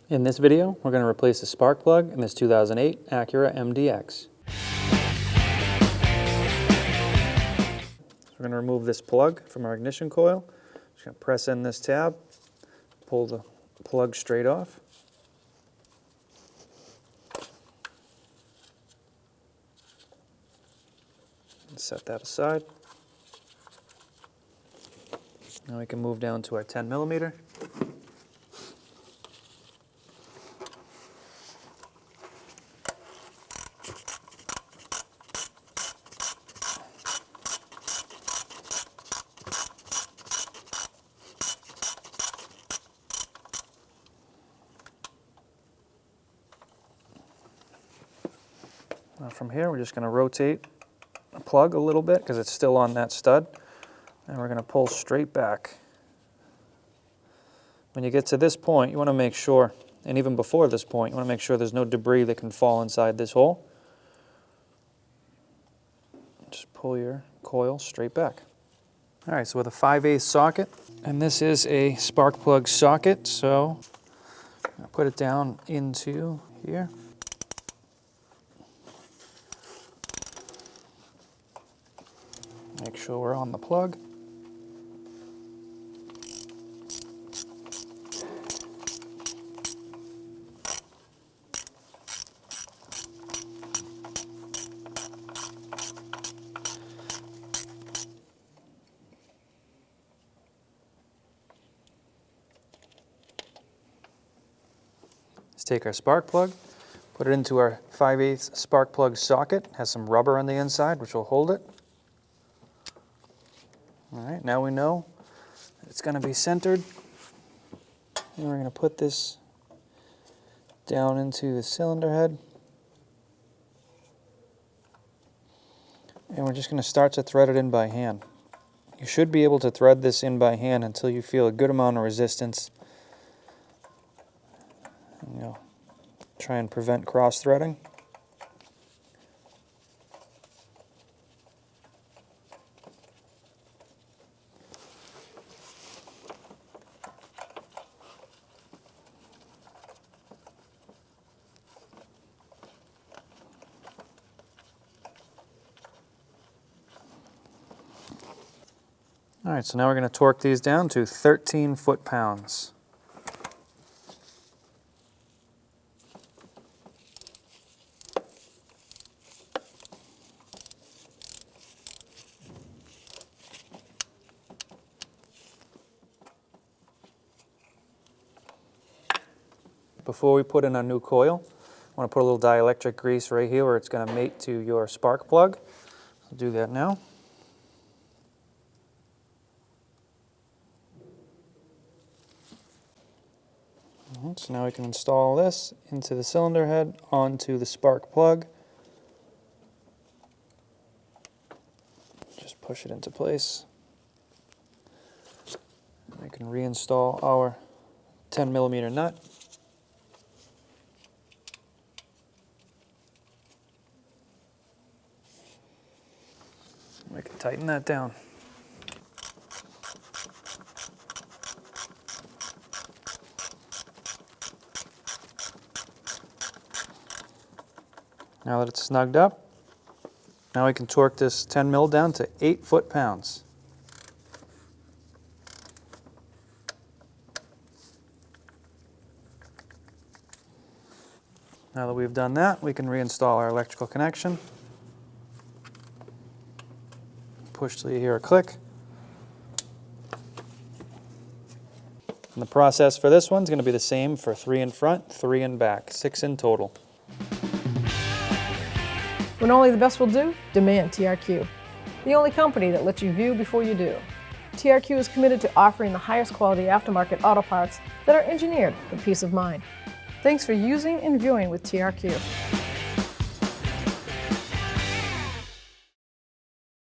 In this video, we're going to replace the spark plug in this 2008 Acura MDX. So we're going to remove this plug from our ignition coil. Just going to press in this tab, pull the plug straight off. And set that aside. Now we can move down to our 10 millimeter. Now from here, we're just going to rotate the plug a little bit because it's still on that stud. And we're going to pull straight back. When you get to this point, you want to make sure, and even before this point, you want to make sure there's no debris that can fall inside this hole. Just pull your coil straight back. All right, so with a 5/8 socket, and this is a spark plug socket, so I'll put it down into here. Make sure we're on the plug. Let's take our spark plug, put it into our 5/8 spark plug socket. It has some rubber on the inside which will hold it. All right, now we know it's going to be centered. And we're going to put this down into the cylinder head. And we're just going to start to thread it in by hand. You should be able to thread this in by hand until you feel a good amount of resistance. You know, try and prevent cross-threading. All right, so now we're going to torque these down to 13 foot-pounds. Before we put in our new coil, I want to put a little dielectric grease right here where it's going to mate to your spark plug. I'll do that now. So now we can install this into the cylinder head onto the spark plug. Just push it into place. We can reinstall our 10 millimeter nut. We can tighten that down. Now that it's snugged up, now we can torque this 10 mil down to 8 foot-pounds. Now that we've done that, we can reinstall our electrical connection. Push till you hear a click. And the process for this one's going to be the same for 3 in front, 3 in back, 6 in total. When only the best will do, demand TRQ. The only company that lets you view before you do. TRQ is committed to offering the highest quality aftermarket auto parts that are engineered for peace of mind. Thanks for using and viewing with TRQ.